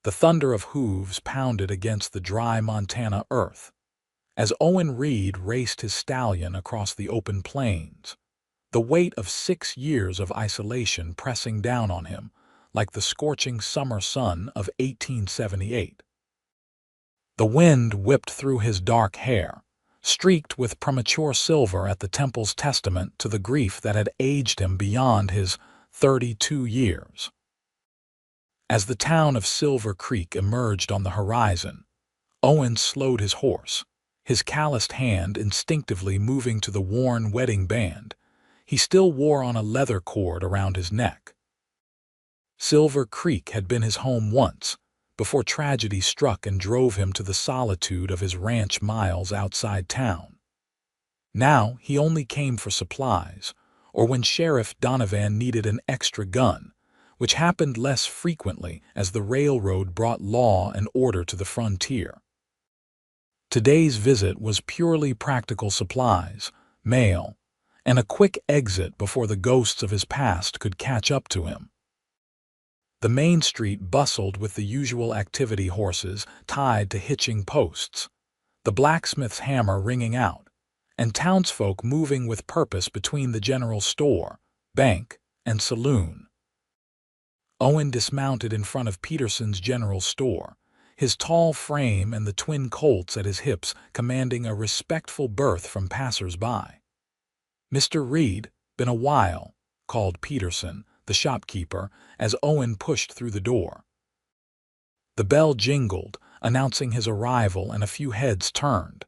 The thunder of hooves pounded against the dry Montana earth. As Owen Reed raced his stallion across the open plains, the weight of 6 years of isolation pressing down on him like the scorching summer sun of 1878. The wind whipped through his dark hair, streaked with premature silver at the temple's testament to the grief that had aged him beyond his 32 years. As the town of Silver Creek emerged on the horizon, Owen slowed his horse, his calloused hand instinctively moving to the worn wedding band he still wore on a leather cord around his neck. Silver Creek had been his home once, before tragedy struck and drove him to the solitude of his ranch miles outside town. Now he only came for supplies, or when Sheriff Donovan needed an extra gun, which happened less frequently as the railroad brought law and order to the frontier. Today's visit was purely practical supplies, mail, and a quick exit before the ghosts of his past could catch up to him. The main street bustled with the usual activity, horses tied to hitching posts, the blacksmith's hammer ringing out, and townsfolk moving with purpose between the general store, bank, and saloon. Owen dismounted in front of Peterson's general store, his tall frame and the twin colts at his hips commanding a respectful berth from passers-by. "Mr. Reed, been a while," called Peterson, the shopkeeper, as Owen pushed through the door. The bell jingled, announcing his arrival, and a few heads turned.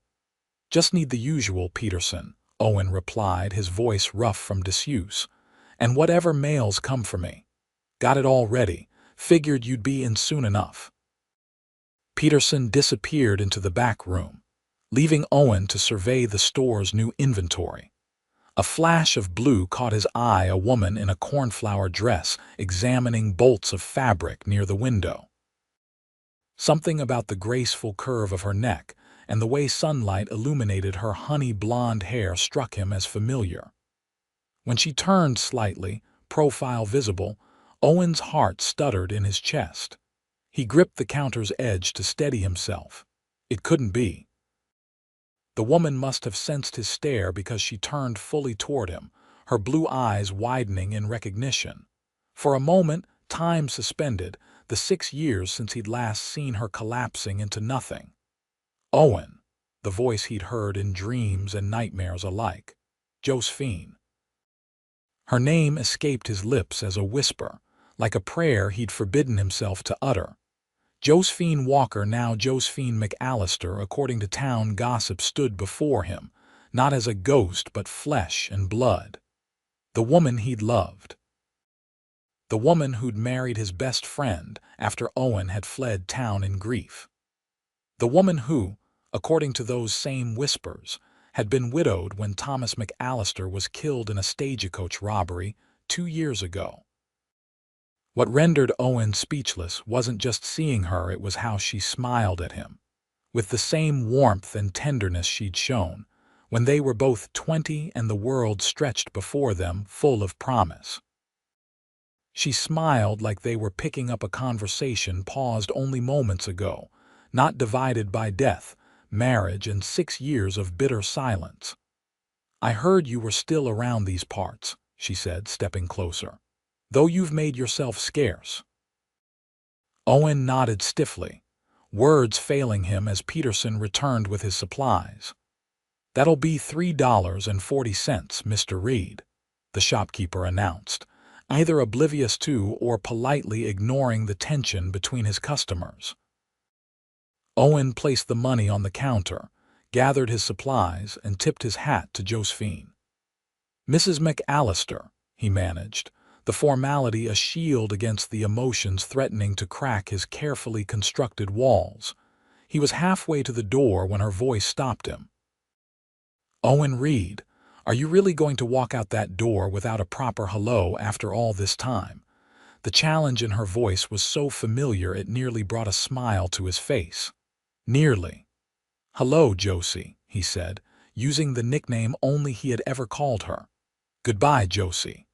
"Just need the usual, Peterson," Owen replied, his voice rough from disuse. "And whatever mails come for me. Got it all ready. Figured you'd be in soon enough." Peterson disappeared into the back room, leaving Owen to survey the store's new inventory. A flash of blue caught his eye, a woman in a cornflower dress examining bolts of fabric near the window. Something about the graceful curve of her neck and the way sunlight illuminated her honey blonde hair struck him as familiar. When she turned slightly, profile visible, Owen's heart stuttered in his chest. He gripped the counter's edge to steady himself. It couldn't be. The woman must have sensed his stare because she turned fully toward him, her blue eyes widening in recognition. For a moment, time suspended, the 6 years since he'd last seen her collapsing into nothing. Owen, the voice he'd heard in dreams and nightmares alike. Josephine. Her name escaped his lips as a whisper, like a prayer he'd forbidden himself to utter. Josephine Walker, now Josephine McAllister, according to town gossip, stood before him, not as a ghost but flesh and blood. The woman he'd loved. The woman who'd married his best friend after Owen had fled town in grief. The woman who, according to those same whispers, had been widowed when Thomas McAllister was killed in a stagecoach robbery 2 years ago. What rendered Owen speechless wasn't just seeing her, it was how she smiled at him, with the same warmth and tenderness she'd shown when they were both 20 and the world stretched before them full of promise. She smiled like they were picking up a conversation paused only moments ago, not divided by death, marriage, and 6 years of bitter silence. "I heard you were still around these parts," she said, stepping closer. "Though you've made yourself scarce." Owen nodded stiffly, words failing him as Peterson returned with his supplies. "That'll be $3.40, Mr. Reed," the shopkeeper announced, either oblivious to or politely ignoring the tension between his customers. Owen placed the money on the counter, gathered his supplies, and tipped his hat to Josephine. "Mrs. McAllister," he managed, the formality a shield against the emotions threatening to crack his carefully constructed walls. He was halfway to the door when her voice stopped him. "Owen Reed, are you really going to walk out that door without a proper hello after all this time?" The challenge in her voice was so familiar it nearly brought a smile to his face. "Nearly." "Hello, Josie," he said, using the nickname only he had ever called her. "Goodbye, Josie."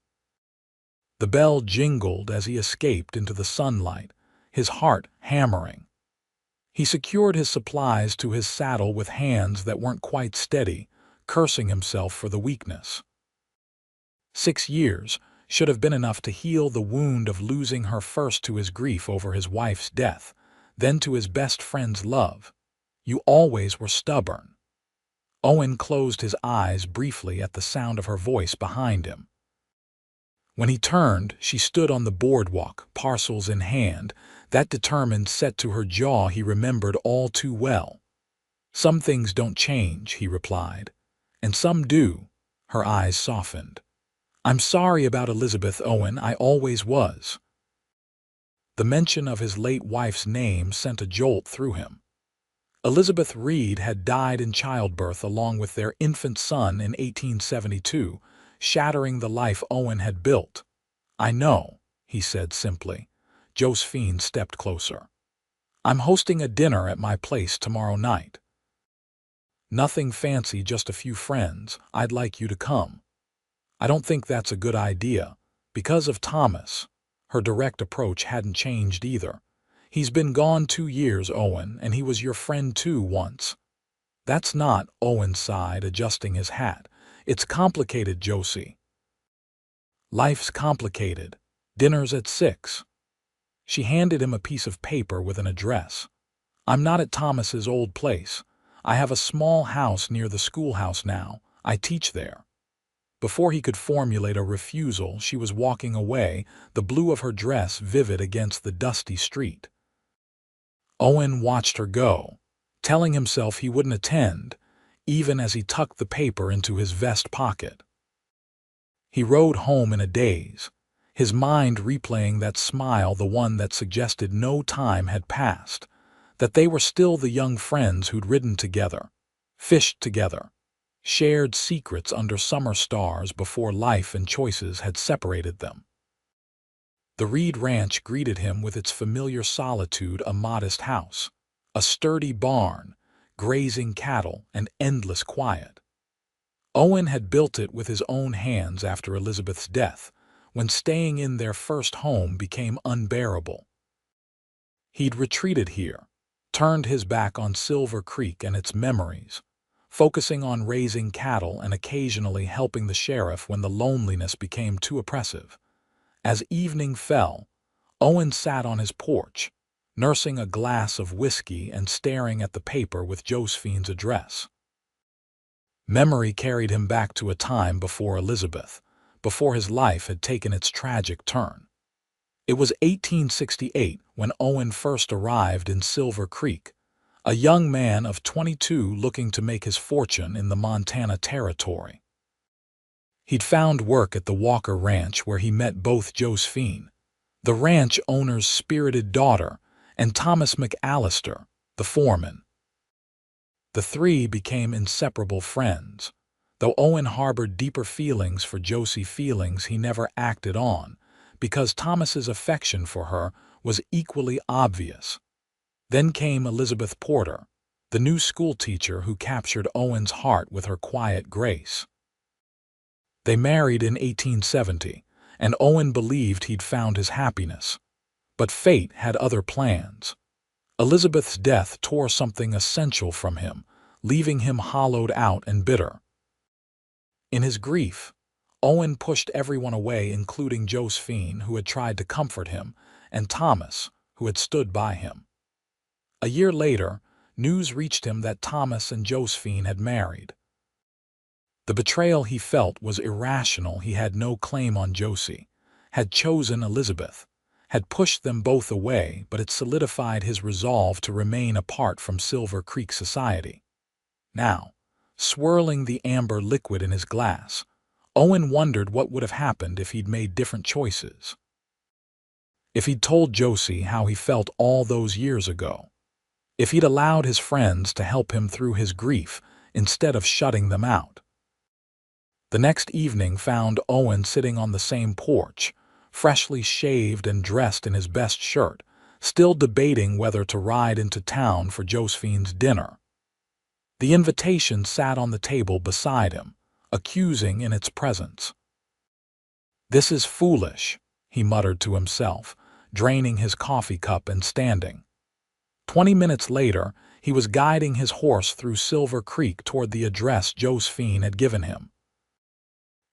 The bell jingled as he escaped into the sunlight, his heart hammering. He secured his supplies to his saddle with hands that weren't quite steady, cursing himself for the weakness. 6 years should have been enough to heal the wound of losing her, first to his grief over his wife's death, then to his best friend's love. You always were stubborn. Owen closed his eyes briefly at the sound of her voice behind him. When he turned, she stood on the boardwalk, parcels in hand, that determined set to her jaw he remembered all too well. "Some things don't change," he replied. "And some do." Her eyes softened. "I'm sorry about Elizabeth, Owen. I always was." The mention of his late wife's name sent a jolt through him. Elizabeth Reed had died in childbirth along with their infant son in 1872, shattering the life Owen had built. "I know," he said simply. Josephine stepped closer. "I'm hosting a dinner at my place tomorrow night. Nothing fancy, just a few friends. I'd like you to come." "I don't think that's a good idea. Because of Thomas." Her direct approach hadn't changed either. "He's been gone 2 years, Owen, and he was your friend too once." "That's not," Owen sighed, adjusting his hat. "It's complicated, Josie." "Life's complicated. Dinner's at 6. She handed him a piece of paper with an address. "I'm not at Thomas's old place. I have a small house near the schoolhouse now. I teach there." Before he could formulate a refusal, she was walking away, the blue of her dress vivid against the dusty street. Owen watched her go, telling himself he wouldn't attend, even as he tucked the paper into his vest pocket. He rode home in a daze, his mind replaying that smile, the one that suggested no time had passed, that they were still the young friends who'd ridden together, fished together, shared secrets under summer stars before life and choices had separated them. The Reed Ranch greeted him with its familiar solitude, a modest house, a sturdy barn, grazing cattle, and endless quiet. Owen had built it with his own hands after Elizabeth's death, when staying in their first home became unbearable. He'd retreated here, turned his back on Silver Creek and its memories, focusing on raising cattle and occasionally helping the sheriff when the loneliness became too oppressive. As evening fell, Owen sat on his porch, nursing a glass of whiskey and staring at the paper with Josephine's address. Memory carried him back to a time before Elizabeth, before his life had taken its tragic turn. It was 1868 when Owen first arrived in Silver Creek, a young man of 22 looking to make his fortune in the Montana Territory. He'd found work at the Walker Ranch, where he met both Josephine, the ranch owner's spirited daughter, and Thomas McAllister, the foreman. The three became inseparable friends, though Owen harbored deeper feelings for Josie, feelings he never acted on, because Thomas's affection for her was equally obvious. Then came Elizabeth Porter, the new schoolteacher who captured Owen's heart with her quiet grace. They married in 1870, and Owen believed he'd found his happiness. But fate had other plans. Elizabeth's death tore something essential from him, leaving him hollowed out and bitter. In his grief, Owen pushed everyone away, including Josephine, who had tried to comfort him, and Thomas, who had stood by him. A year later, news reached him that Thomas and Josephine had married. The betrayal he felt was irrational. He had no claim on Josie, had chosen Elizabeth, had pushed them both away, but it solidified his resolve to remain apart from Silver Creek society. Now, swirling the amber liquid in his glass, Owen wondered what would have happened if he'd made different choices. If he'd told Josie how he felt all those years ago. If he'd allowed his friends to help him through his grief instead of shutting them out. The next evening found Owen sitting on the same porch, freshly shaved and dressed in his best shirt, still debating whether to ride into town for Josephine's dinner. The invitation sat on the table beside him, accusing in its presence. "This is foolish," he muttered to himself. draining his coffee cup and standing. 20 minutes later, he was guiding his horse through Silver Creek toward the address Josephine had given him.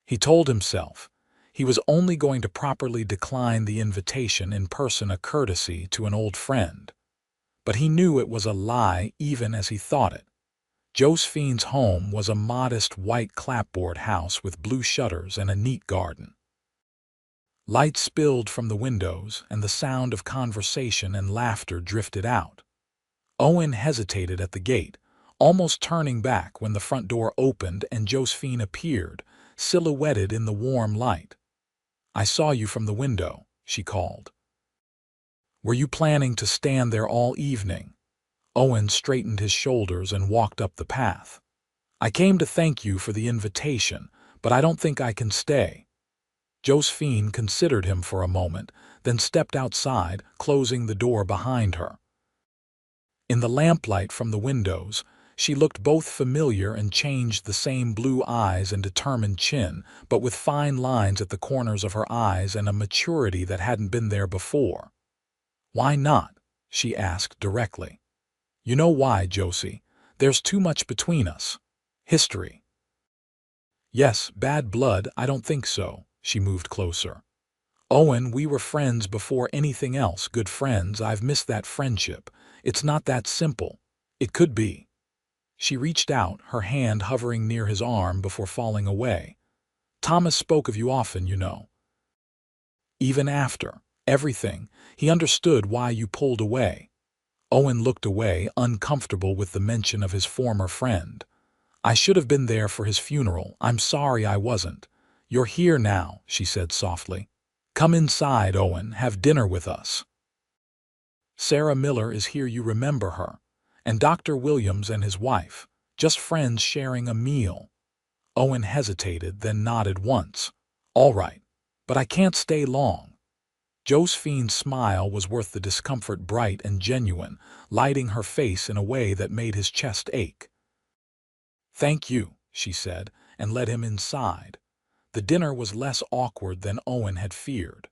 He told himself he was only going to properly decline the invitation in person, a courtesy to an old friend. But he knew it was a lie even as he thought it. Josephine's home was a modest white clapboard house with blue shutters and a neat garden. Light spilled from the windows, and the sound of conversation and laughter drifted out. Owen hesitated at the gate, almost turning back when the front door opened and Josephine appeared, silhouetted in the warm light. "I saw you from the window," she called. "Were you planning to stand there all evening?" Owen straightened his shoulders and walked up the path. "I came to thank you for the invitation, but I don't think I can stay." Josephine considered him for a moment, then stepped outside, closing the door behind her. In the lamplight from the windows, she looked both familiar and changed, the same blue eyes and determined chin, but with fine lines at the corners of her eyes and a maturity that hadn't been there before. "Why not?" she asked directly. "You know why, Josie. There's too much between us. History." "Yes, bad blood, I don't think so." She moved closer. "Owen, we were friends before anything else, good friends. I've missed that friendship. It's not that simple. It could be." She reached out, her hand hovering near his arm before falling away. "Thomas spoke of you often, you know. Even after everything, he understood why you pulled away." Owen looked away, uncomfortable with the mention of his former friend. "I should have been there for his funeral. I'm sorry I wasn't." "You're here now," she said softly. "Come inside, Owen, have dinner with us. Sarah Miller is here, you remember her. And Dr. Williams and his wife, just friends sharing a meal." Owen hesitated, then nodded once. "All right, but I can't stay long." Josephine's smile was worth the discomfort, bright and genuine, lighting her face in a way that made his chest ache. "Thank you," she said, and led him inside. The dinner was less awkward than Owen had feared.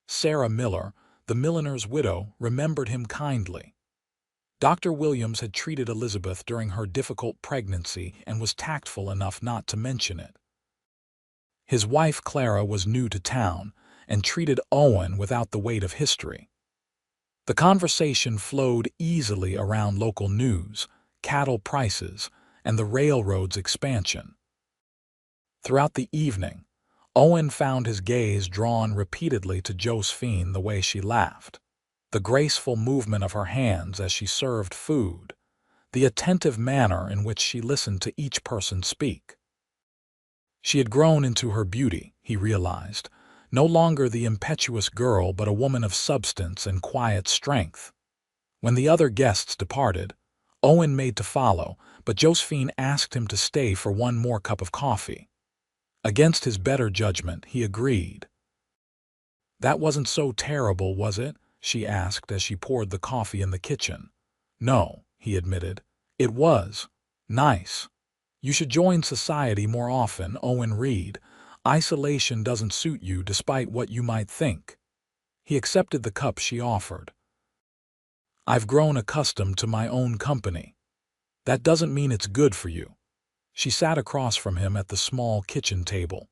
Sarah Miller, the milliner's widow, remembered him kindly. Dr. Williams had treated Elizabeth during her difficult pregnancy and was tactful enough not to mention it. His wife Clara was new to town and treated Owen without the weight of history. The conversation flowed easily around local news, cattle prices, and the railroad's expansion. Throughout the evening, Owen found his gaze drawn repeatedly to Josephine, the way she laughed, the graceful movement of her hands as she served food, the attentive manner in which she listened to each person speak. She had grown into her beauty, he realized, no longer the impetuous girl but a woman of substance and quiet strength. When the other guests departed, Owen made to follow, but Josephine asked him to stay for one more cup of coffee. Against his better judgment, he agreed. "That wasn't so terrible, was it?" she asked as she poured the coffee in the kitchen. "No," he admitted. "It was nice. You should join society more often, Owen Reed. Isolation doesn't suit you despite what you might think." He accepted the cup she offered. "I've grown accustomed to my own company." "That doesn't mean it's good for you." She sat across from him at the small kitchen table.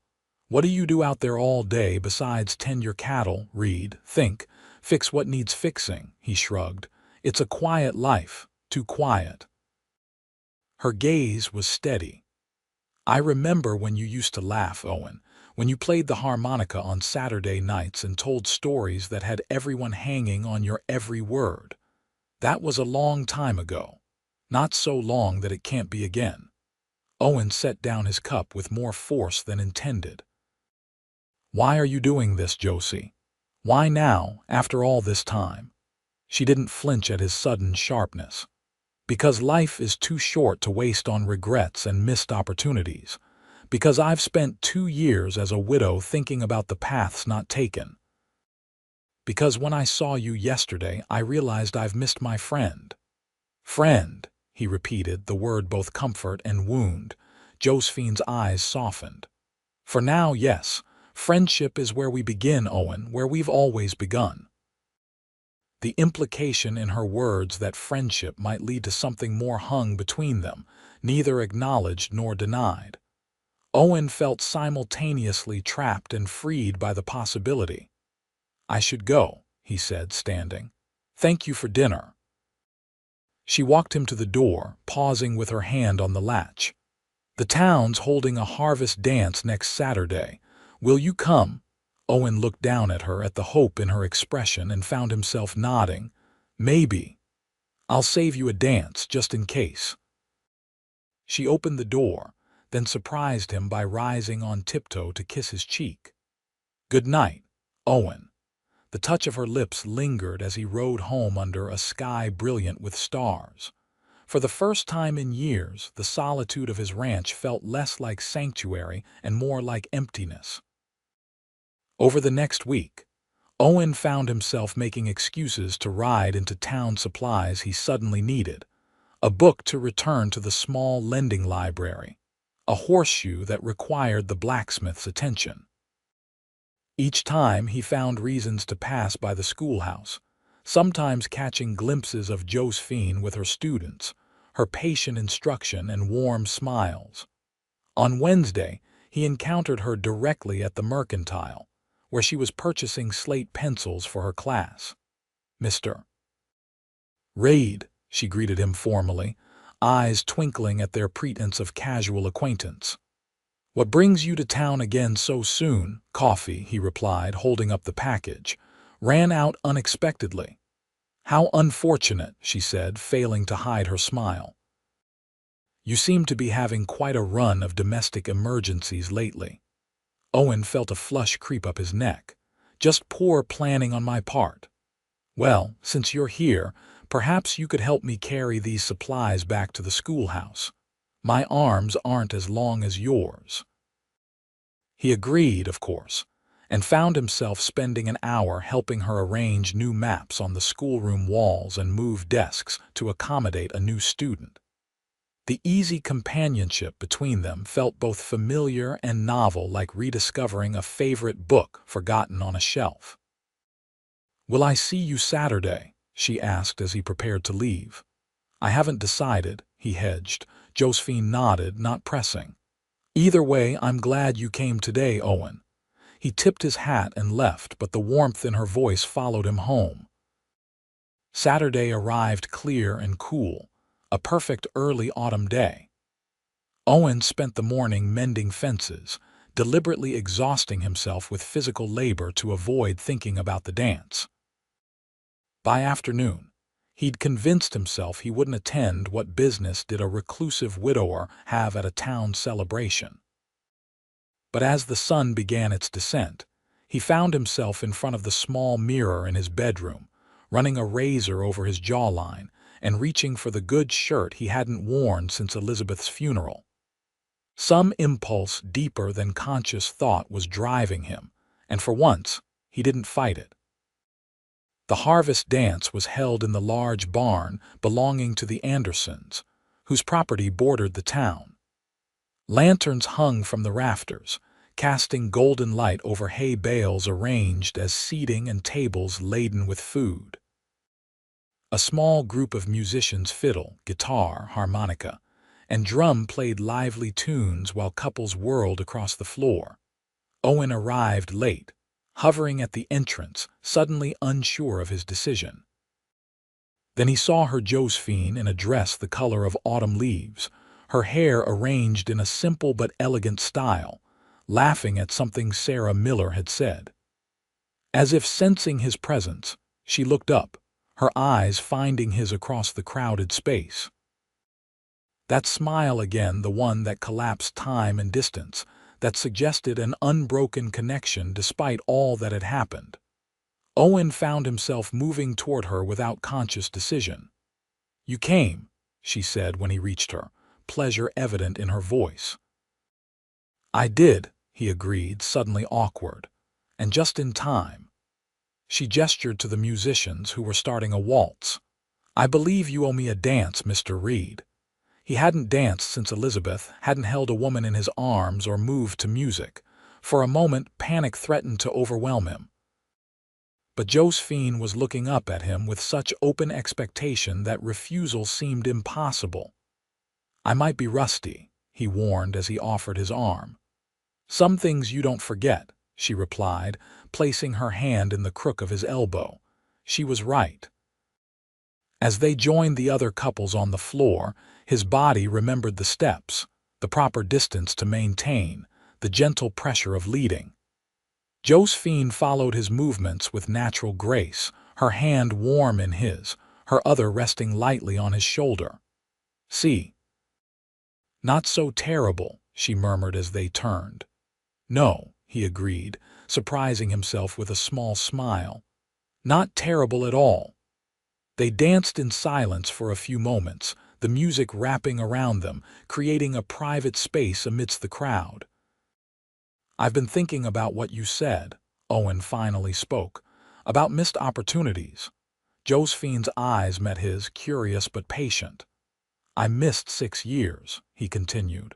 "What do you do out there all day besides tend your cattle, read, think, fix what needs fixing?" He shrugged. "It's a quiet life, too quiet." Her gaze was steady. "I remember when you used to laugh, Owen, when you played the harmonica on Saturday nights and told stories that had everyone hanging on your every word. That was a long time ago. Not so long that it can't be again." Owen set down his cup with more force than intended. "Why are you doing this, Josie? Why now, after all this time?" She didn't flinch at his sudden sharpness. "Because life is too short to waste on regrets and missed opportunities. Because I've spent 2 years as a widow thinking about the paths not taken. Because when I saw you yesterday, I realized I've missed my friend." "Friend," he repeated, the word both comfort and wound. Josephine's eyes softened. "For now, yes. Friendship is where we begin, Owen, where we've always begun." The implication in her words that friendship might lead to something more hung between them, neither acknowledged nor denied. Owen felt simultaneously trapped and freed by the possibility. "I should go," he said, standing. "Thank you for dinner." She walked him to the door, pausing with her hand on the latch. "The town's holding a harvest dance next Saturday. Will you come?" Owen looked down at her, at the hope in her expression, and found himself nodding. "Maybe. I'll save you a dance, just in case." She opened the door, then surprised him by rising on tiptoe to kiss his cheek. "Good night, Owen." The touch of her lips lingered as he rode home under a sky brilliant with stars. For the first time in years, the solitude of his ranch felt less like sanctuary and more like emptiness. Over the next week, Owen found himself making excuses to ride into town supplies he suddenly needed: a book to return to the small lending library, a horseshoe that required the blacksmith's attention. Each time he found reasons to pass by the schoolhouse, sometimes catching glimpses of Josephine with her students, her patient instruction and warm smiles. On Wednesday, he encountered her directly at the mercantile, where she was purchasing slate pencils for her class. "Mr. Reid," she greeted him formally, eyes twinkling at their pretense of casual acquaintance. "What brings you to town again so soon?" "Coffee," he replied, holding up the package. "Ran out unexpectedly." "How unfortunate," she said, failing to hide her smile. "You seem to be having quite a run of domestic emergencies lately." Owen felt a flush creep up his neck. "Just poor planning on my part." "Well, since you're here, perhaps you could help me carry these supplies back to the schoolhouse. My arms aren't as long as yours." He agreed, of course, and found himself spending an hour helping her arrange new maps on the schoolroom walls and move desks to accommodate a new student. The easy companionship between them felt both familiar and novel, like rediscovering a favorite book forgotten on a shelf. "Will I see you Saturday?" she asked as he prepared to leave. "I haven't decided," he hedged. Josephine nodded, not pressing. "Either way, I'm glad you came today, Owen." He tipped his hat and left, but the warmth in her voice followed him home. Saturday arrived clear and cool, a perfect early autumn day. Owen spent the morning mending fences, deliberately exhausting himself with physical labor to avoid thinking about the dance. By afternoon, he'd convinced himself he wouldn't attend. What business did a reclusive widower have at a town celebration? But as the sun began its descent, he found himself in front of the small mirror in his bedroom, running a razor over his jawline and reaching for the good shirt he hadn't worn since Elizabeth's funeral. Some impulse deeper than conscious thought was driving him, and for once, he didn't fight it. The harvest dance was held in the large barn belonging to the Andersons, whose property bordered the town. Lanterns hung from the rafters, casting golden light over hay bales arranged as seating and tables laden with food. A small group of musicians, fiddle, guitar, harmonica, and drum, played lively tunes while couples whirled across the floor. Owen arrived late, hovering at the entrance, suddenly unsure of his decision. Then he saw her, Josephine, in a dress the color of autumn leaves, her hair arranged in a simple but elegant style, laughing at something Sarah Miller had said. As if sensing his presence, she looked up, her eyes finding his across the crowded space. That smile again, the one that collapsed time and distance, that suggested an unbroken connection despite all that had happened. Owen found himself moving toward her without conscious decision. "You came," she said when he reached her, pleasure evident in her voice. "I did," he agreed, suddenly awkward, "and just in time." She gestured to the musicians who were starting a waltz. "I believe you owe me a dance, Mr. Reid." He hadn't danced since Elizabeth, hadn't held a woman in his arms or moved to music. For a moment, panic threatened to overwhelm him. But Josephine was looking up at him with such open expectation that refusal seemed impossible. "I might be rusty," he warned as he offered his arm. "Some things you don't forget," she replied, placing her hand in the crook of his elbow. She was right. As they joined the other couples on the floor, his body remembered the steps, the proper distance to maintain, the gentle pressure of leading. Josephine followed his movements with natural grace, her hand warm in his, her other resting lightly on his shoulder. "See." "Not so terrible," she murmured as they turned. "No," he agreed, surprising himself with a small smile. "Not terrible at all." They danced in silence for a few moments, the music wrapping around them, creating a private space amidst the crowd. "I've been thinking about what you said," Owen finally spoke, "about missed opportunities." Josephine's eyes met his, curious but patient. "I missed 6 years," he continued.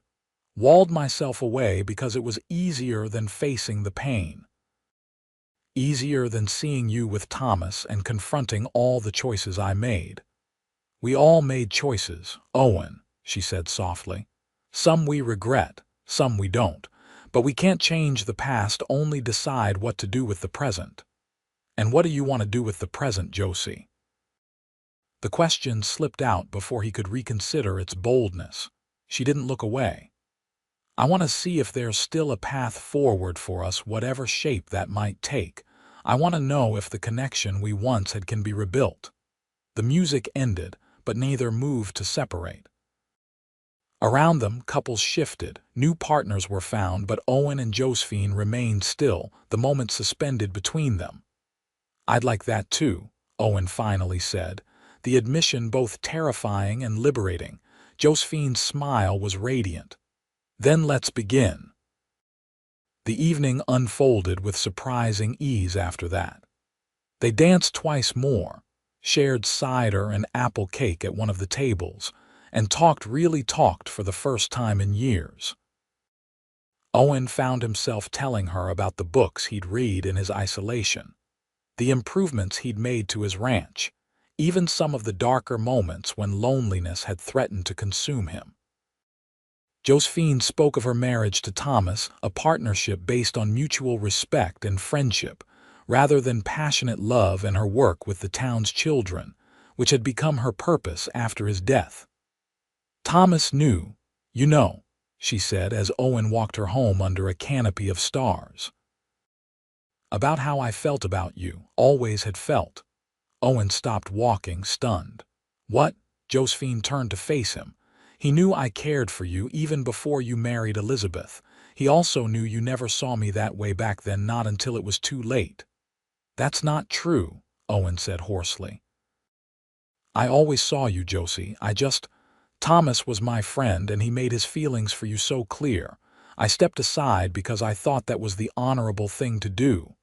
"Walled myself away because it was easier than facing the pain. Easier than seeing you with Thomas and confronting all the choices I made." "We all made choices, Owen," she said softly. "Some we regret, some we don't. But we can't change the past, only decide what to do with the present." "And what do you want to do with the present, Josie?" The question slipped out before he could reconsider its boldness. She didn't look away. "I want to see if there's still a path forward for us, whatever shape that might take. I want to know if the connection we once had can be rebuilt." The music ended, but neither moved to separate. Around them, couples shifted, new partners were found, but Owen and Josephine remained still, the moment suspended between them. "I'd like that too," Owen finally said, the admission both terrifying and liberating. Josephine's smile was radiant. "Then let's begin." The evening unfolded with surprising ease after that. They danced twice more, shared cider and apple cake at one of the tables, and really talked for the first time in years. Owen found himself telling her about the books he'd read in his isolation, the improvements he'd made to his ranch, even some of the darker moments when loneliness had threatened to consume him. Josephine spoke of her marriage to Thomas, a partnership based on mutual respect and friendship, rather than passionate love, and her work with the town's children, which had become her purpose after his death. "Thomas knew, you know," she said as Owen walked her home under a canopy of stars. "About how I felt about you, always had felt." Owen stopped walking, stunned. "What?" Josephine turned to face him. "He knew I cared for you even before you married Elizabeth. He also knew you never saw me that way back then, not until it was too late." "That's not true," Owen said hoarsely. "I always saw you, Josie. Thomas was my friend, and he made his feelings for you so clear. I stepped aside because I thought that was the honorable thing to do.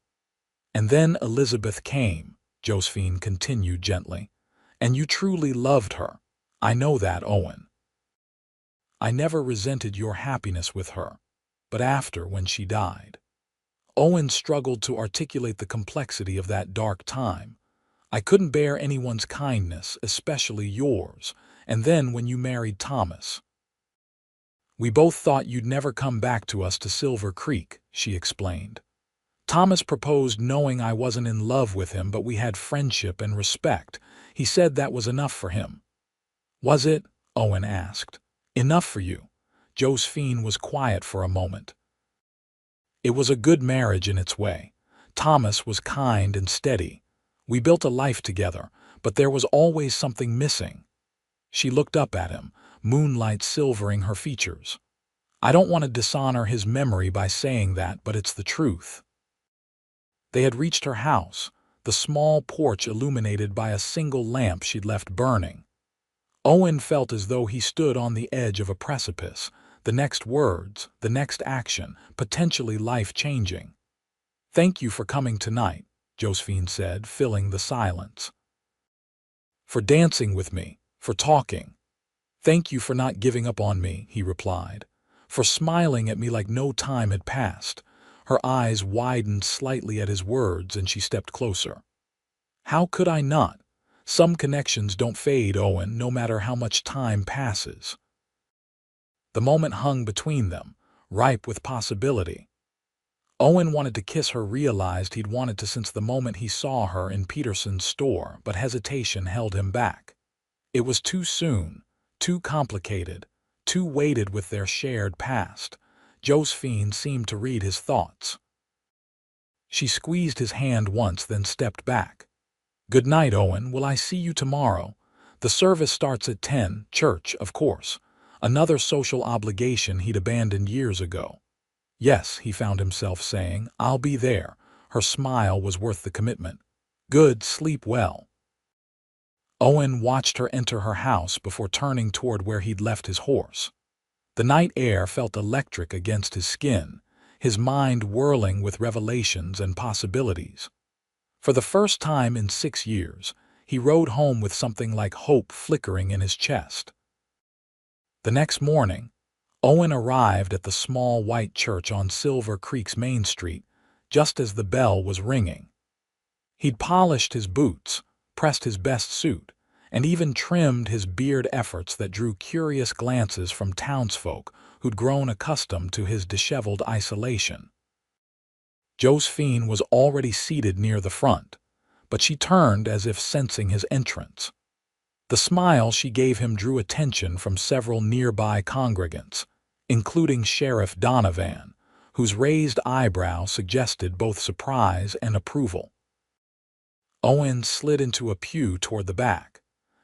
And then Elizabeth came," Josephine continued gently. "And you truly loved her. I know that, Owen. I never resented your happiness with her. But after, when she died." Owen struggled to articulate the complexity of that dark time. "I couldn't bear anyone's kindness, especially yours. And then when you married Thomas, we both thought you'd never come back to us to Silver Creek," she explained. "Thomas proposed knowing I wasn't in love with him, but we had friendship and respect. He said that was enough for him." "Was it?" Owen asked. "Enough for you?" Josephine was quiet for a moment. "It was a good marriage in its way. Thomas was kind and steady. We built a life together, but there was always something missing." She looked up at him, moonlight silvering her features. "I don't want to dishonor his memory by saying that, but it's the truth." They had reached her house, the small porch illuminated by a single lamp she'd left burning. Owen felt as though he stood on the edge of a precipice, the next words, the next action, potentially life-changing. "Thank you for coming tonight," Josephine said, filling the silence. "For dancing with me, for talking. Thank you for not giving up on me," he replied. "For smiling at me like no time had passed." Her eyes widened slightly at his words, and she stepped closer. How could I not? Some connections don't fade, Owen, no matter how much time passes. The moment hung between them, ripe with possibility. Owen wanted to kiss her, realized he'd wanted to since the moment he saw her in Peterson's store, but hesitation held him back. It was too soon, too complicated, too weighted with their shared past. Josephine seemed to read his thoughts. She squeezed his hand once, then stepped back. "Good night, Owen. Will I see you tomorrow? The service starts at 10, church, of course. Another social obligation he'd abandoned years ago. Yes, he found himself saying, I'll be there. Her smile was worth the commitment. Good, sleep well. Owen watched her enter her house before turning toward where he'd left his horse. The night air felt electric against his skin, his mind whirling with revelations and possibilities. For the first time in 6 years, he rode home with something like hope flickering in his chest. The next morning, Owen arrived at the small white church on Silver Creek's Main Street just as the bell was ringing. He'd polished his boots, pressed his best suit, and even trimmed his beard, efforts that drew curious glances from townsfolk who'd grown accustomed to his disheveled isolation. Josephine was already seated near the front, but she turned as if sensing his entrance. The smile she gave him drew attention from several nearby congregants, including Sheriff Donovan, whose raised eyebrow suggested both surprise and approval. Owen slid into a pew toward the back,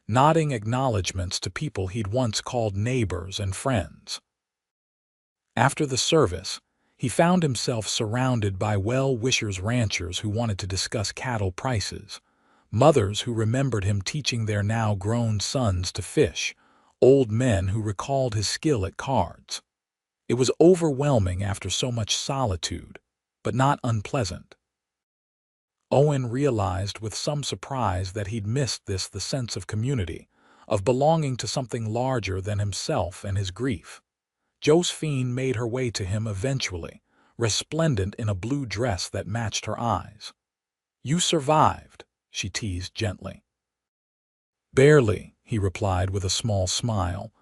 nodding acknowledgments to people he'd once called neighbors and friends. After the service, he found himself surrounded by well-wishers, ranchers who wanted to discuss cattle prices, mothers who remembered him teaching their now-grown sons to fish, old men who recalled his skill at cards. It was overwhelming after so much solitude, but not unpleasant. Owen realized with some surprise that he'd missed the sense of community, of belonging to something larger than himself and his grief. Josephine made her way to him eventually, resplendent in a blue dress that matched her eyes. "You survived," she teased gently. "Barely," he replied with a small smile.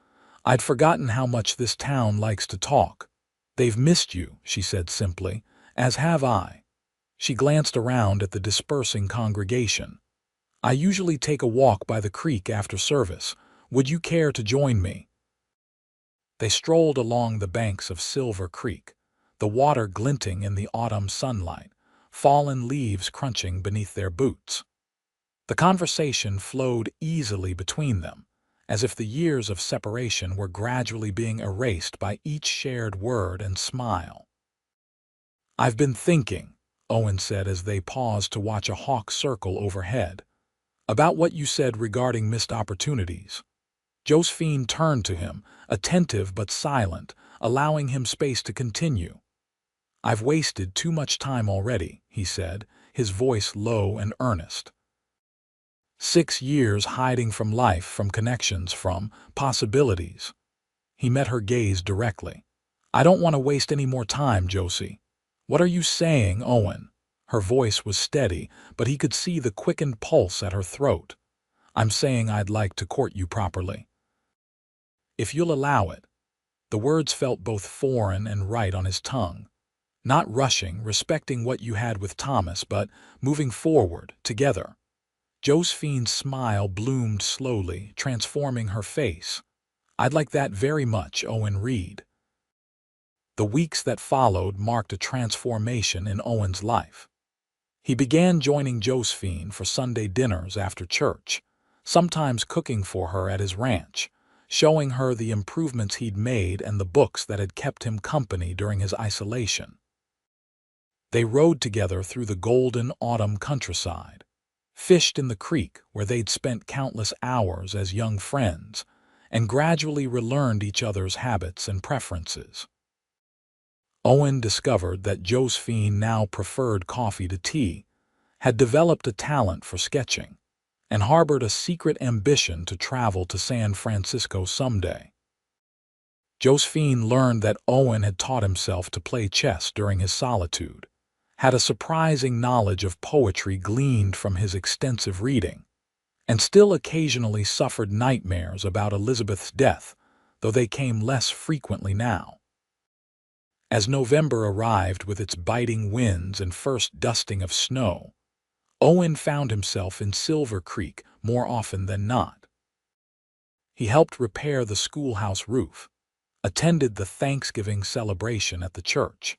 "I'd forgotten how much this town likes to talk." "They've missed you," she said simply, "as have I." She glanced around at the dispersing congregation. "I usually take a walk by the creek after service. Would you care to join me?" They strolled along the banks of Silver Creek, the water glinting in the autumn sunlight, fallen leaves crunching beneath their boots. The conversation flowed easily between them, as if the years of separation were gradually being erased by each shared word and smile. "I've been thinking," Owen said as they paused to watch a hawk circle overhead, "about what you said regarding missed opportunities." Josephine turned to him, attentive but silent, allowing him space to continue. "I've wasted too much time already," he said, his voice low and earnest. 6 years hiding from life, from connections, from possibilities. He met her gaze directly. "I don't want to waste any more time, Josie." "What are you saying, Owen?" Her voice was steady, but he could see the quickened pulse at her throat. "I'm saying I'd like to court you properly. If you'll allow it." The words felt both foreign and right on his tongue. "Not rushing, respecting what you had with Thomas, but moving forward, together." Josephine's smile bloomed slowly, transforming her face. "I'd like that very much, Owen Reed." The weeks that followed marked a transformation in Owen's life. He began joining Josephine for Sunday dinners after church, sometimes cooking for her at his ranch, showing her the improvements he'd made and the books that had kept him company during his isolation. They rode together through the golden autumn countryside, fished in the creek where they'd spent countless hours as young friends, and gradually relearned each other's habits and preferences. Owen discovered that Josephine now preferred coffee to tea, had developed a talent for sketching, and harbored a secret ambition to travel to San Francisco someday. Josephine learned that Owen had taught himself to play chess during his solitude, had a surprising knowledge of poetry gleaned from his extensive reading, and still occasionally suffered nightmares about Elizabeth's death, though they came less frequently now. As November arrived with its biting winds and first dusting of snow, Owen found himself in Silver Creek more often than not. He helped repair the schoolhouse roof, attended the Thanksgiving celebration at the church,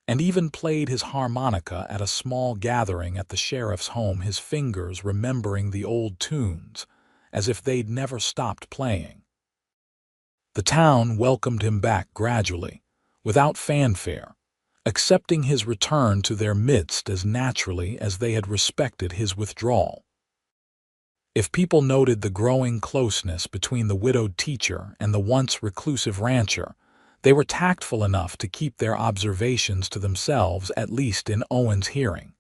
and even played his harmonica at a small gathering at the sheriff's home, his fingers remembering the old tunes as if they'd never stopped playing. The town welcomed him back gradually, without fanfare, accepting his return to their midst as naturally as they had respected his withdrawal. If people noted the growing closeness between the widowed teacher and the once reclusive rancher, they were tactful enough to keep their observations to themselves, at least in Owen's hearing.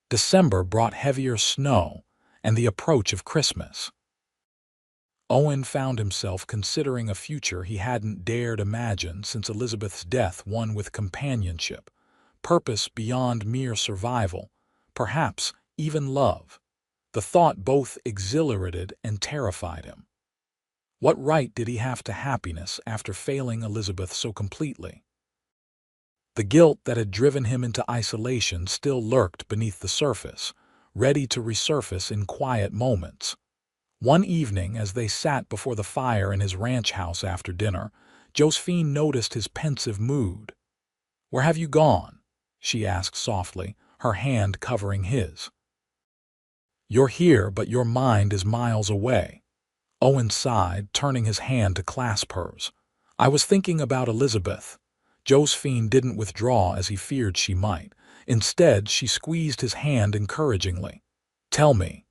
December brought heavier snow and the approach of Christmas. Owen found himself considering a future he hadn't dared imagine since Elizabeth's death, one with companionship, purpose beyond mere survival, perhaps even love. The thought both exhilarated and terrified him. What right did he have to happiness after failing Elizabeth so completely? The guilt that had driven him into isolation still lurked beneath the surface, ready to resurface in quiet moments. One evening, as they sat before the fire in his ranch house after dinner, Josephine noticed his pensive mood. "Where have you gone?" she asked softly, her hand covering his. "You're here, but your mind is miles away." Owen sighed, turning his hand to clasp hers. "I was thinking about Elizabeth." Josephine didn't withdraw as he feared she might. Instead, she squeezed his hand encouragingly. "Tell me."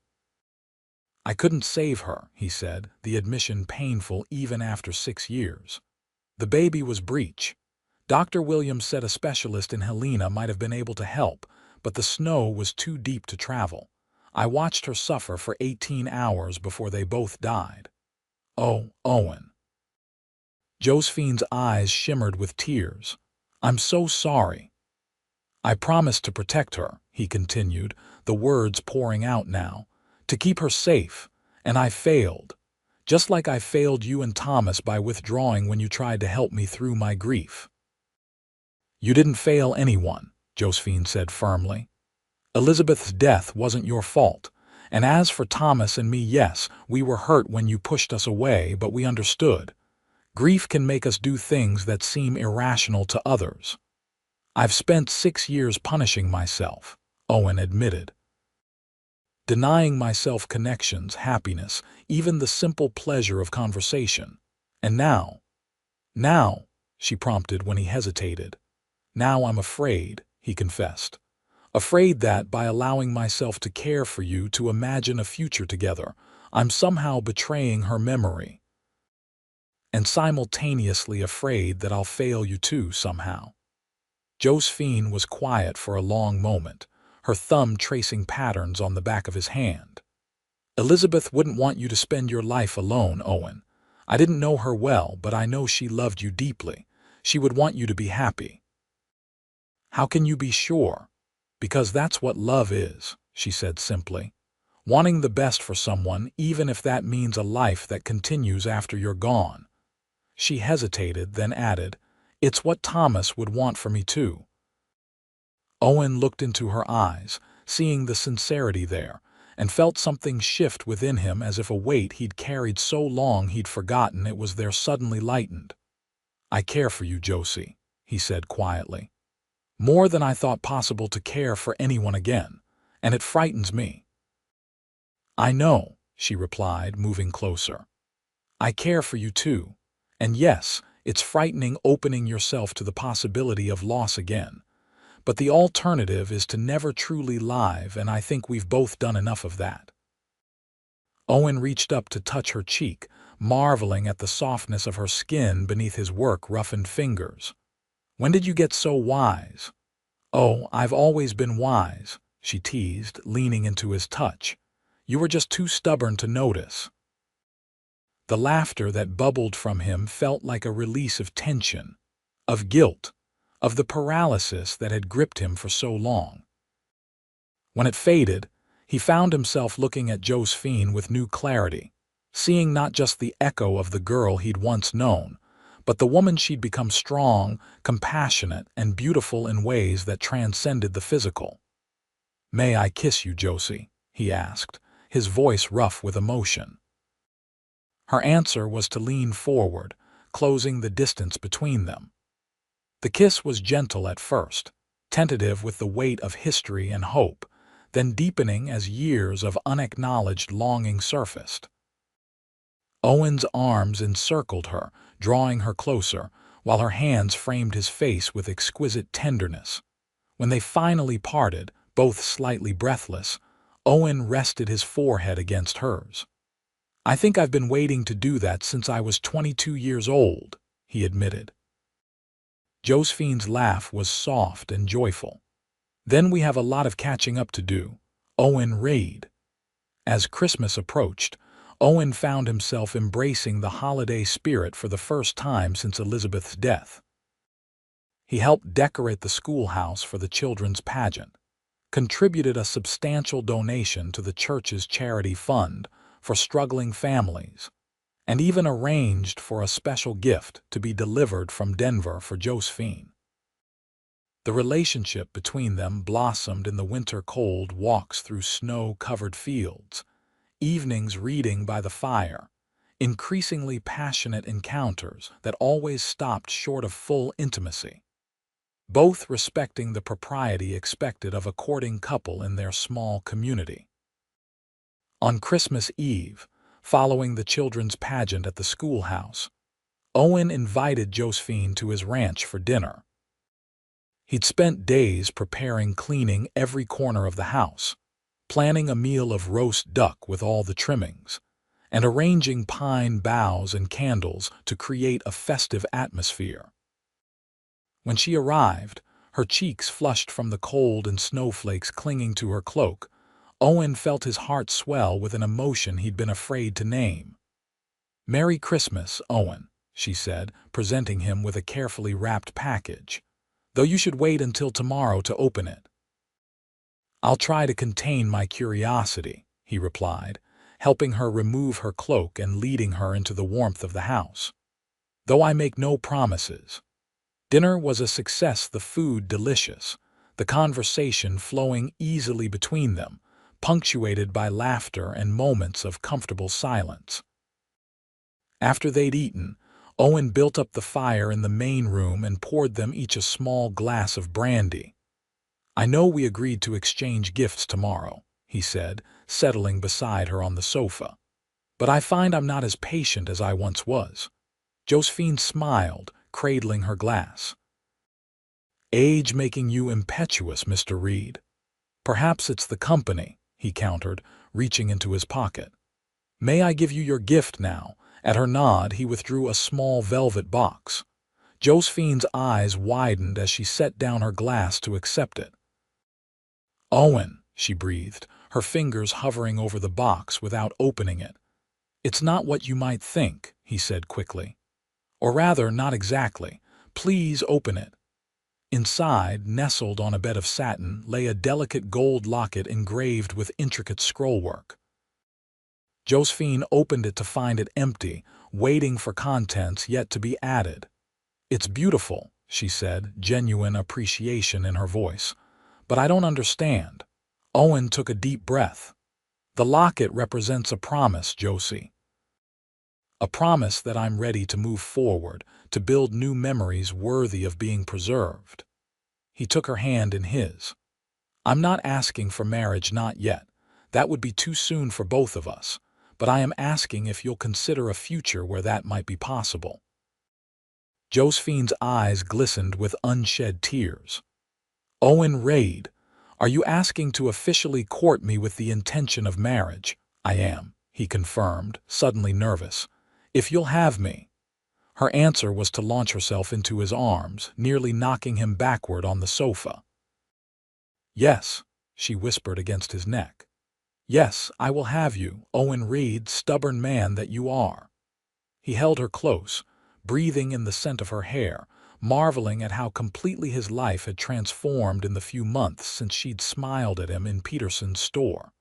"I couldn't save her," he said, the admission painful even after 6 years. "The baby was breech. Dr. Williams said a specialist in Helena might have been able to help, but the snow was too deep to travel. I watched her suffer for 18 hours before they both died." "Oh, Owen." Josephine's eyes shimmered with tears. "I'm so sorry." "I promised to protect her," he continued, the words pouring out now, "to keep her safe, and I failed. Just like I failed you and Thomas by withdrawing when you tried to help me through my grief." "You didn't fail anyone," Josephine said firmly. "Elizabeth's death wasn't your fault. And as for Thomas and me, yes, we were hurt when you pushed us away, but we understood. Grief can make us do things that seem irrational to others." "I've spent 6 years punishing myself," Owen admitted. "Denying myself connections, happiness, even the simple pleasure of conversation. And now," she prompted when he hesitated. "Now I'm afraid," he confessed. "Afraid that, by allowing myself to care for you, to imagine a future together, I'm somehow betraying her memory. And simultaneously afraid that I'll fail you too, somehow." Josephine was quiet for a long moment, her thumb tracing patterns on the back of his hand. "Elizabeth wouldn't want you to spend your life alone, Owen. I didn't know her well, but I know she loved you deeply. She would want you to be happy." "How can you be sure?" "Because that's what love is," she said simply. "Wanting the best for someone, even if that means a life that continues after you're gone." She hesitated, then added, "It's what Thomas would want for me too." Owen looked into her eyes, seeing the sincerity there, and felt something shift within him, as if a weight he'd carried so long he'd forgotten it was there suddenly lightened. "I care for you, Josie," he said quietly. "More than I thought possible to care for anyone again, and it frightens me." "I know," she replied, moving closer. "I care for you too. And yes, it's frightening opening yourself to the possibility of loss again. But the alternative is to never truly live, and I think we've both done enough of that." Owen reached up to touch her cheek, marveling at the softness of her skin beneath his work-roughened fingers. "When did you get so wise?" "Oh, I've always been wise," she teased, leaning into his touch. "You were just too stubborn to notice." The laughter that bubbled from him felt like a release of tension, of guilt, of the paralysis that had gripped him for so long. When it faded, he found himself looking at Josephine with new clarity, seeing not just the echo of the girl he'd once known, but the woman she'd become strong, compassionate, and beautiful in ways that transcended the physical. "May I kiss you, Josie?" he asked, his voice rough with emotion. Her answer was to lean forward, closing the distance between them. The kiss was gentle at first, tentative with the weight of history and hope, then deepening as years of unacknowledged longing surfaced. Owen's arms encircled her, drawing her closer, while her hands framed his face with exquisite tenderness. When they finally parted, both slightly breathless, Owen rested his forehead against hers. "I think I've been waiting to do that since I was 22 years old," he admitted. Josephine's laugh was soft and joyful. "Then we have a lot of catching up to do," Owen read. As Christmas approached, Owen found himself embracing the holiday spirit for the first time since Elizabeth's death. He helped decorate the schoolhouse for the children's pageant, contributed a substantial donation to the church's charity fund for struggling families, and even arranged for a special gift to be delivered from Denver for Josephine. The relationship between them blossomed in the winter cold walks through snow-covered fields, evenings reading by the fire, increasingly passionate encounters that always stopped short of full intimacy, both respecting the propriety expected of a courting couple in their small community. On Christmas Eve, following the children's pageant at the schoolhouse, Owen invited Josephine to his ranch for dinner. He'd spent days preparing, cleaning every corner of the house, planning a meal of roast duck with all the trimmings, and arranging pine boughs and candles to create a festive atmosphere. When she arrived, her cheeks flushed from the cold and snowflakes clinging to her cloak, Owen felt his heart swell with an emotion he'd been afraid to name. "Merry Christmas, Owen," she said, presenting him with a carefully wrapped package, "though you should wait until tomorrow to open it." "I'll try to contain my curiosity," he replied, helping her remove her cloak and leading her into the warmth of the house. "Though I make no promises." Dinner was a success, the food delicious, the conversation flowing easily between them, punctuated by laughter and moments of comfortable silence. After they'd eaten, Owen built up the fire in the main room and poured them each a small glass of brandy. "I know we agreed to exchange gifts tomorrow," he said, settling beside her on the sofa, "but I find I'm not as patient as I once was." Josephine smiled, cradling her glass. "Age making you impetuous, Mr. Reed." "Perhaps it's the company," he countered, reaching into his pocket. "May I give you your gift now?" At her nod, he withdrew a small velvet box. Josephine's eyes widened as she set down her glass to accept it. "Owen," she breathed, her fingers hovering over the box without opening it. "It's not what you might think," he said quickly. "Or rather, not exactly. Please open it." Inside, nestled on a bed of satin, lay a delicate gold locket engraved with intricate scrollwork. Josephine opened it to find it empty, waiting for contents yet to be added. "It's beautiful," she said, genuine appreciation in her voice. "But I don't understand." Owen took a deep breath. "The locket represents a promise, Josie. A promise that I'm ready to move forward, to build new memories worthy of being preserved." He took her hand in his. "I'm not asking for marriage, not yet. That would be too soon for both of us. But I am asking if you'll consider a future where that might be possible." Josephine's eyes glistened with unshed tears. "Owen Reid, are you asking to officially court me with the intention of marriage?" "I am," he confirmed, suddenly nervous. "If you'll have me." Her answer was to launch herself into his arms, nearly knocking him backward on the sofa. "Yes," she whispered against his neck. "Yes, I will have you, Owen Reid, stubborn man that you are." He held her close, breathing in the scent of her hair, marveling at how completely his life had transformed in the few months since she'd smiled at him in Peterson's store.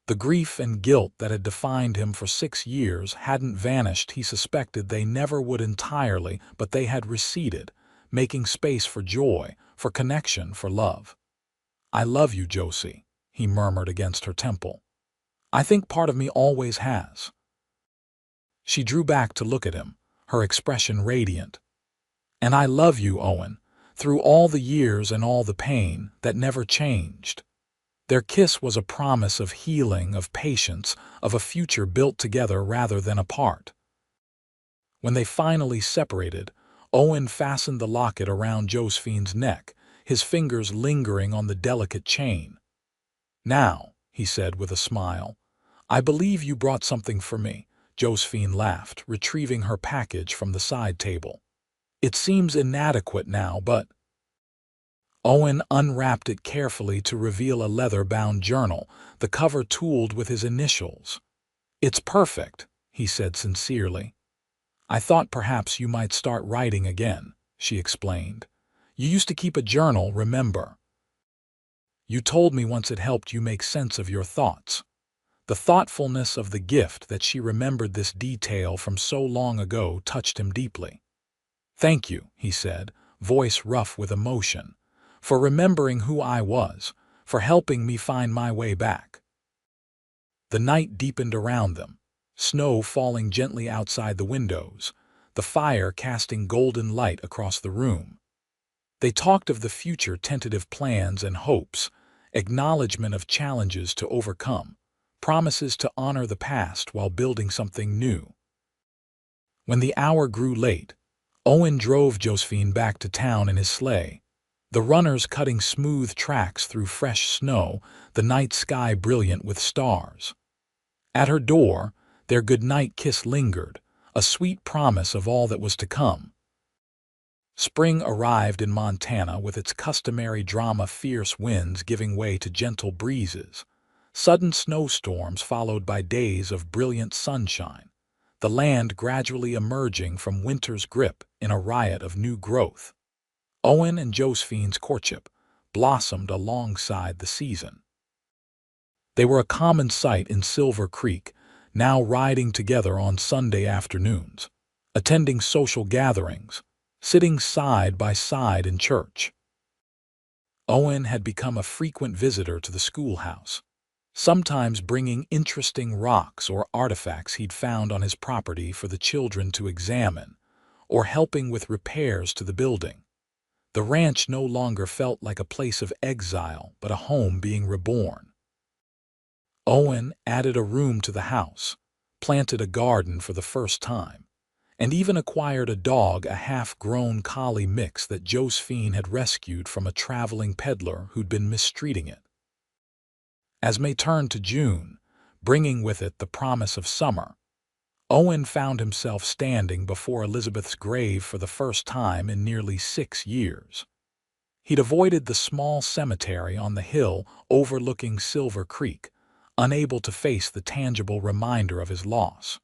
The grief and guilt that had defined him for 6 years hadn't vanished. He suspected they never would entirely, but they had receded, making space for joy, for connection, for love. "I love you, Josie," he murmured against her temple. "I think part of me always has." She drew back to look at him, her expression radiant. "And I love you, Owen, through all the years and all the pain that never changed." Their kiss was a promise of healing, of patience, of a future built together rather than apart. When they finally separated, Owen fastened the locket around Josephine's neck, his fingers lingering on the delicate chain. "Now," he said with a smile, "I believe you brought something for me." Josephine laughed, retrieving her package from the side table. "It seems inadequate now, but—" Owen unwrapped it carefully to reveal a leather-bound journal, the cover tooled with his initials. "It's perfect," he said sincerely. "I thought perhaps you might start writing again," she explained. "You used to keep a journal, remember? You told me once it helped you make sense of your thoughts." The thoughtfulness of the gift, that she remembered this detail from so long ago, touched him deeply. "Thank you," he said, voice rough with emotion, "for remembering who I was, for helping me find my way back." The night deepened around them, snow falling gently outside the windows, the fire casting golden light across the room. They talked of the future, tentative plans and hopes, acknowledgement of challenges to overcome, promises to honor the past while building something new. When the hour grew late, Owen drove Josephine back to town in his sleigh, the runners cutting smooth tracks through fresh snow, the night sky brilliant with stars. At her door, their goodnight kiss lingered, a sweet promise of all that was to come. Spring arrived in Montana with its customary drama, fierce winds giving way to gentle breezes, sudden snowstorms followed by days of brilliant sunshine, the land gradually emerging from winter's grip in a riot of new growth. Owen and Josephine's courtship blossomed alongside the season. They were a common sight in Silver Creek, now riding together on Sunday afternoons, attending social gatherings, sitting side by side in church. Owen had become a frequent visitor to the schoolhouse, sometimes bringing interesting rocks or artifacts he'd found on his property for the children to examine, or helping with repairs to the building. The ranch no longer felt like a place of exile, but a home being reborn. Owen added a room to the house, planted a garden for the first time, and even acquired a dog, a half-grown collie mix that Josephine had rescued from a traveling peddler who'd been mistreating it. As May turned to June, bringing with it the promise of summer, Owen found himself standing before Elizabeth's grave for the first time in nearly 6 years. He'd avoided the small cemetery on the hill overlooking Silver Creek, unable to face the tangible reminder of his loss.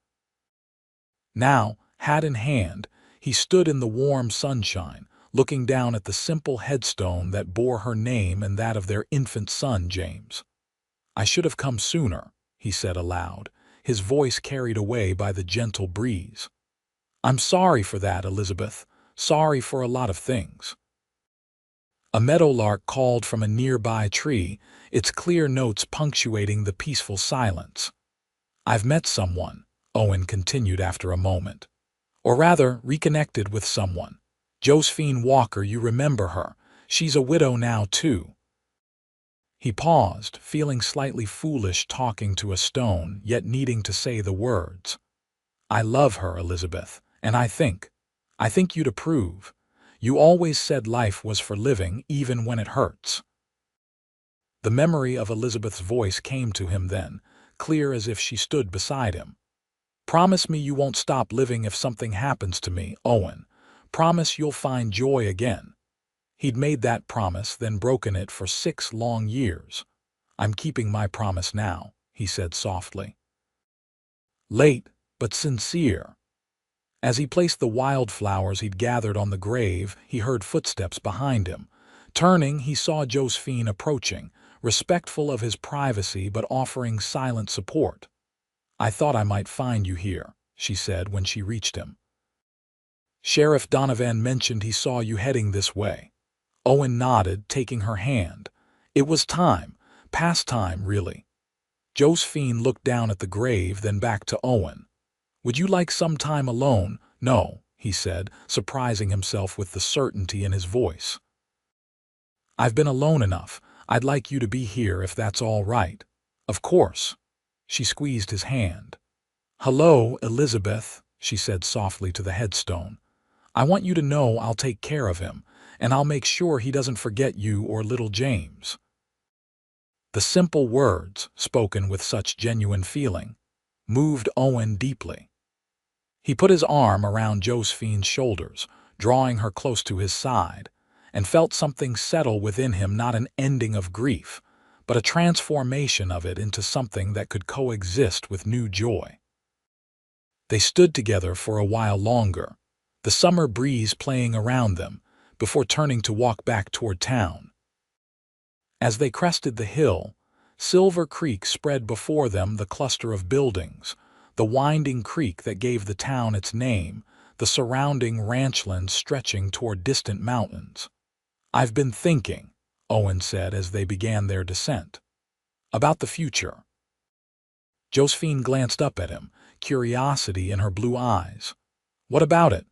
Now, hat in hand, he stood in the warm sunshine, looking down at the simple headstone that bore her name and that of their infant son, James. "I should have come sooner," he said aloud, his voice carried away by the gentle breeze. "I'm sorry for that, Elizabeth, sorry for a lot of things." A meadowlark called from a nearby tree, its clear notes punctuating the peaceful silence. "I've met someone," Owen continued after a moment. "Or rather, reconnected with someone. Josephine Walker, you remember her. She's a widow now, too." He paused, feeling slightly foolish talking to a stone, yet needing to say the words. "I love her, Elizabeth, and I think you'd approve. You always said life was for living, even when it hurts." The memory of Elizabeth's voice came to him then, clear as if she stood beside him. "Promise me you won't stop living if something happens to me, Owen. Promise you'll find joy again." He'd made that promise, then broken it for 6 long years. "I'm keeping my promise now," he said softly. Late, but sincere. As he placed the wildflowers he'd gathered on the grave, he heard footsteps behind him. Turning, he saw Josephine approaching, respectful of his privacy but offering silent support. "I thought I might find you here," she said when she reached him. "Sheriff Donovan mentioned he saw you heading this way." Owen nodded, taking her hand. It was time. Past time, really. Josephine looked down at the grave, then back to Owen. "Would you like some time alone?" "No," he said, surprising himself with the certainty in his voice. "I've been alone enough. I'd like you to be here if that's all right." "Of course." She squeezed his hand. "Hello, Elizabeth," she said softly to the headstone. "I want you to know I'll take care of him, and I'll make sure he doesn't forget you or little James." The simple words, spoken with such genuine feeling, moved Owen deeply. He put his arm around Josephine's shoulders, drawing her close to his side, and felt something settle within him, not an ending of grief, but a transformation of it into something that could coexist with new joy. They stood together for a while longer, the summer breeze playing around them, before turning to walk back toward town. As they crested the hill, Silver Creek spread before them, the cluster of buildings, the winding creek that gave the town its name, the surrounding ranchlands stretching toward distant mountains. "I've been thinking," Owen said as they began their descent, "about the future." Josephine glanced up at him, curiosity in her blue eyes. "What about it?"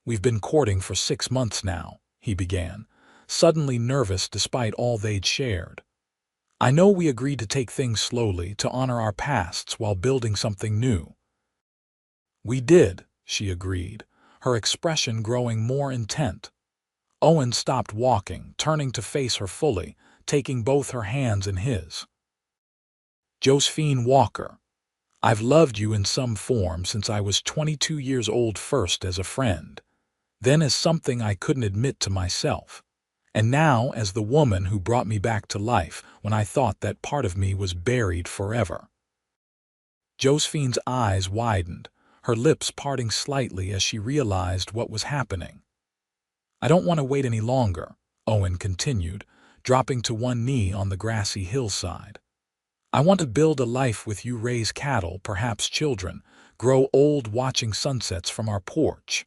"We've been courting for 6 months now," he began, suddenly nervous despite all they'd shared. "I know we agreed to take things slowly, to honor our pasts while building something new." "We did," she agreed, her expression growing more intent. Owen stopped walking, turning to face her fully, taking both her hands in his. "Josephine Walker, I've loved you in some form since I was 22 years old, first as a friend, then as something I couldn't admit to myself, and now as the woman who brought me back to life when I thought that part of me was buried forever." Josephine's eyes widened, her lips parting slightly as she realized what was happening. "I don't want to wait any longer," Owen continued, dropping to one knee on the grassy hillside. "I want to build a life with you, raise cattle, perhaps children, grow old watching sunsets from our porch."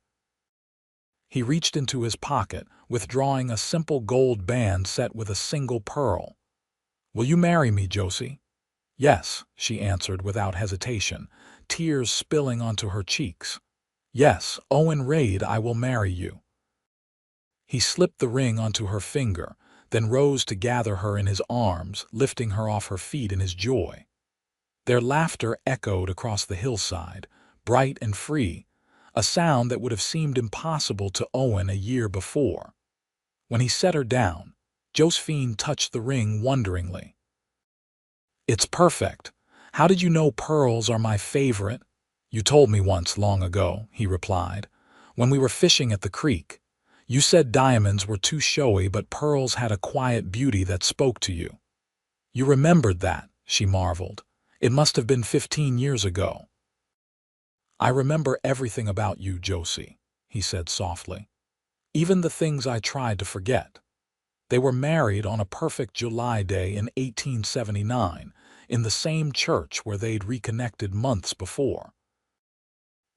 He reached into his pocket, withdrawing a simple gold band set with a single pearl. "Will you marry me, Josie?" "Yes," she answered without hesitation, tears spilling onto her cheeks. "Yes, Owen Raid, I will marry you." He slipped the ring onto her finger, then rose to gather her in his arms, lifting her off her feet in his joy. Their laughter echoed across the hillside, bright and free, a sound that would have seemed impossible to Owen a year before. When he set her down, Josephine touched the ring wonderingly. "It's perfect. How did you know pearls are my favorite?" "You told me once long ago," he replied, "when we were fishing at the creek. You said diamonds were too showy, but pearls had a quiet beauty that spoke to you." "You remembered that," she marveled. "It must have been 15 years ago." "I remember everything about you, Josie," he said softly. "Even the things I tried to forget." They were married on a perfect July day in 1879, in the same church where they'd reconnected months before.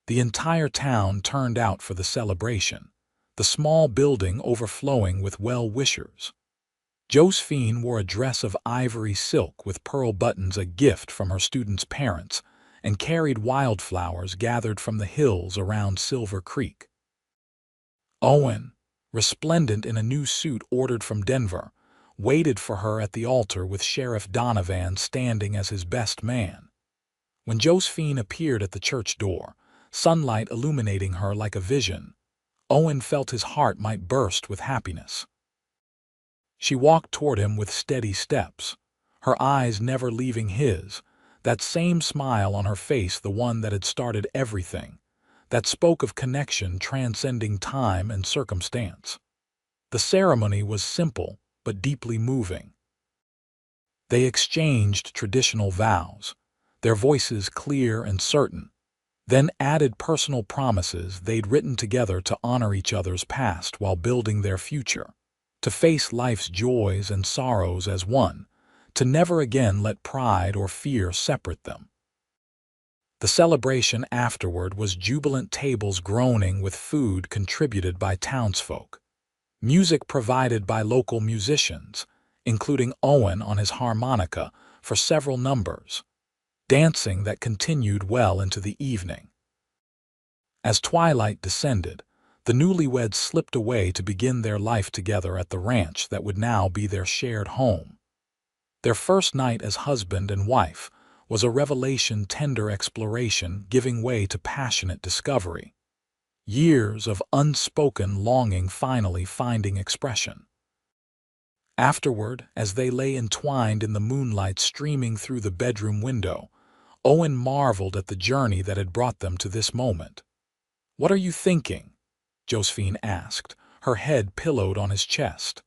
The entire town turned out for the celebration, the small building overflowing with well-wishers. Josephine wore a dress of ivory silk with pearl buttons, a gift from her students' parents, and carried wildflowers gathered from the hills around Silver Creek. Owen, resplendent in a new suit ordered from Denver, waited for her at the altar with Sheriff Donovan standing as his best man. When Josephine appeared at the church door, sunlight illuminating her like a vision, Owen felt his heart might burst with happiness. She walked toward him with steady steps, her eyes never leaving his, that same smile on her face, the one that had started everything, that spoke of connection transcending time and circumstance. The ceremony was simple but deeply moving. They exchanged traditional vows, their voices clear and certain. then added personal promises they'd written together to honor each other's past while building their future, to face life's joys and sorrows as one, to never again let pride or fear separate them. The celebration afterward was jubilant tables groaning with food contributed by townsfolk, music provided by local musicians, including Owen on his harmonica for several numbers, dancing that continued well into the evening. As twilight descended, the newlyweds slipped away to begin their life together at the ranch that would now be their shared home. Their first night as husband and wife was a revelation, tender exploration giving way to passionate discovery. Years of unspoken longing finally finding expression. Afterward, as they lay entwined in the moonlight streaming through the bedroom window, Owen marveled at the journey that had brought them to this moment. "What are you thinking?" Josephine asked, her head pillowed on his chest.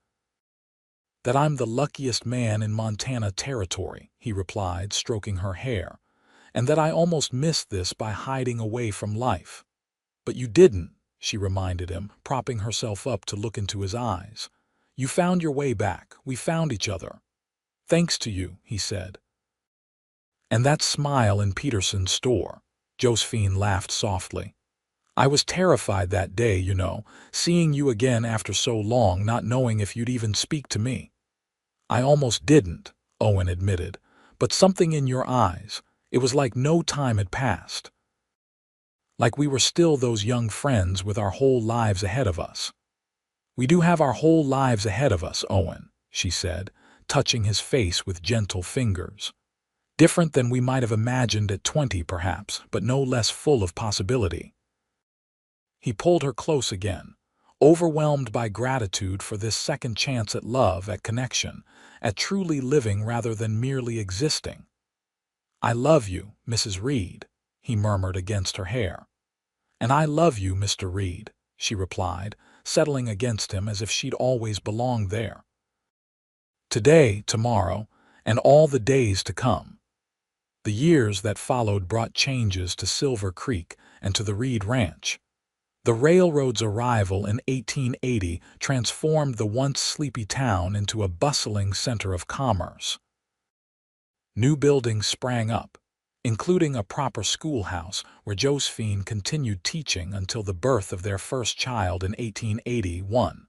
"That I'm the luckiest man in Montana territory," he replied, stroking her hair, "and that I almost missed this by hiding away from life." "But you didn't," she reminded him, propping herself up to look into his eyes. "You found your way back. We found each other." "Thanks to you," he said. "And that smile in Peterson's store," Josephine laughed softly. "I was terrified that day, seeing you again after so long, not knowing if you'd even speak to me." "I almost didn't," Owen admitted, "but something in your eyes, it was like no time had passed. Like we were still those young friends with our whole lives ahead of us." "We do have our whole lives ahead of us, Owen," she said, touching his face with gentle fingers. "Different than we might have imagined at 20, perhaps, but no less full of possibility." He pulled her close again, overwhelmed by gratitude for this second chance at love, at connection, at truly living rather than merely existing. "I love you, Mrs. Reed," he murmured against her hair. "And I love you, Mr. Reed," she replied, settling against him as if she'd always belonged there. Today, tomorrow, and all the days to come. The years that followed brought changes to Silver Creek and to the Reed Ranch. The railroad's arrival in 1880 transformed the once sleepy town into a bustling center of commerce. New buildings sprang up, including a proper schoolhouse where Josephine continued teaching until the birth of their first child in 1881.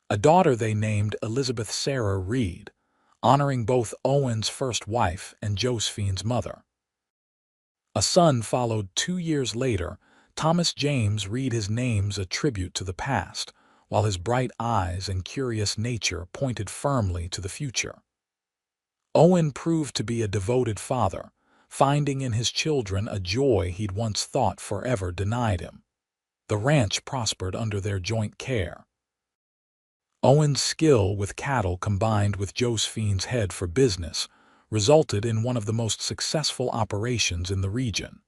A daughter they named Elizabeth Sarah Reed, honoring both Owen's first wife and Josephine's mother. A son followed 2 years later, Thomas James Reed, his name's a tribute to the past, while his bright eyes and curious nature pointed firmly to the future. Owen proved to be a devoted father, finding in his children a joy he'd once thought forever denied him. The ranch prospered under their joint care. Owen's skill with cattle combined with Josephine's head for business resulted in one of the most successful operations in the region.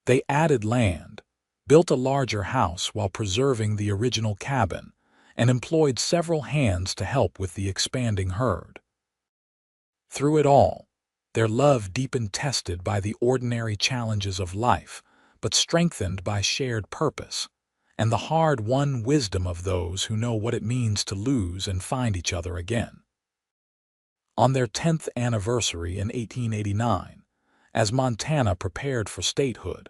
They added land, built a larger house while preserving the original cabin, and employed several hands to help with the expanding herd. Through it all, their love deepened, tested by the ordinary challenges of life, but strengthened by shared purpose and the hard-won wisdom of those who know what it means to lose and find each other again. On their 10th anniversary in 1889, as Montana prepared for statehood,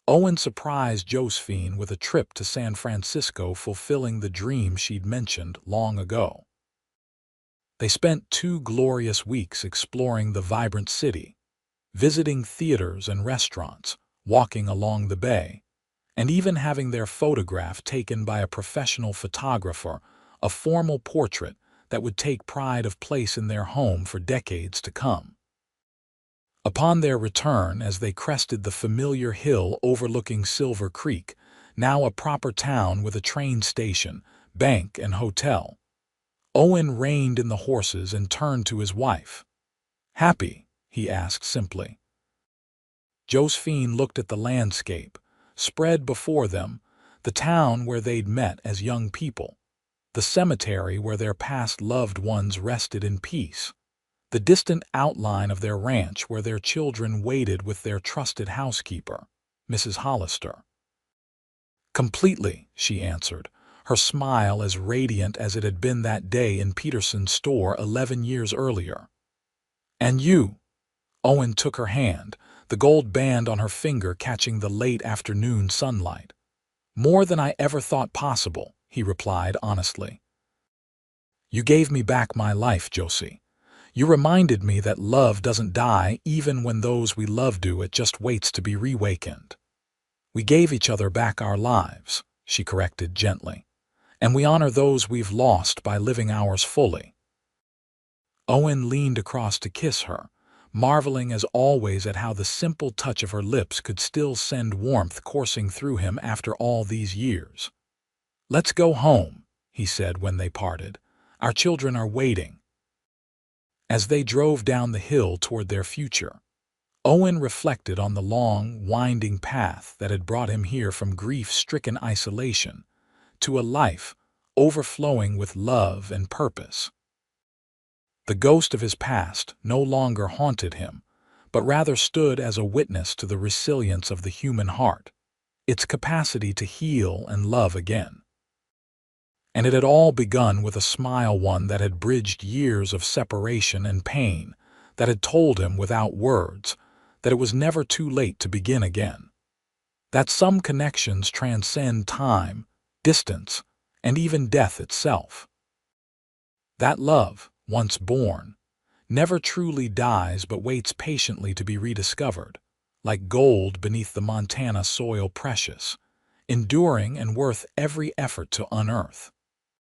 Owen surprised Josephine with a trip to San Francisco, fulfilling the dream she'd mentioned long ago. They spent 2 glorious weeks exploring the vibrant city, visiting theaters and restaurants, walking along the bay, and even having their photograph taken by a professional photographer, a formal portrait that would take pride of place in their home for decades to come. Upon their return, as they crested the familiar hill overlooking Silver Creek, now a proper town with a train station, bank, and hotel, Owen reined in the horses and turned to his wife. "Happy?" he asked simply. Josephine looked at the landscape, spread before them, the town where they'd met as young people, the cemetery where their past loved ones rested in peace, the distant outline of their ranch where their children waited with their trusted housekeeper, Mrs. Hollister. "Completely," she answered, her smile as radiant as it had been that day in Peterson's store 11 years earlier. "And you?" Owen took her hand, the gold band on her finger catching the late afternoon sunlight. "More than I ever thought possible," he replied honestly. "You gave me back my life, Josie. You reminded me that love doesn't die even when those we love do. It just waits to be reawakened. We gave each other back our lives," she corrected gently, "and we honor those we've lost by living ours fully." Owen leaned across to kiss her, marveling as always at how the simple touch of her lips could still send warmth coursing through him after all these years. "Let's go home," he said when they parted. "Our children are waiting." As they drove down the hill toward their future, Owen reflected on the long, winding path that had brought him here from grief-stricken isolation to a life overflowing with love and purpose. The ghost of his past no longer haunted him, but rather stood as a witness to the resilience of the human heart, its capacity to heal and love again. And it had all begun with a smile, one that had bridged years of separation and pain, that had told him without words that it was never too late to begin again. That some connections transcend time, distance, and even death itself. That love, once born, never truly dies but waits patiently to be rediscovered, like gold beneath the Montana soil, precious, enduring and worth every effort to unearth.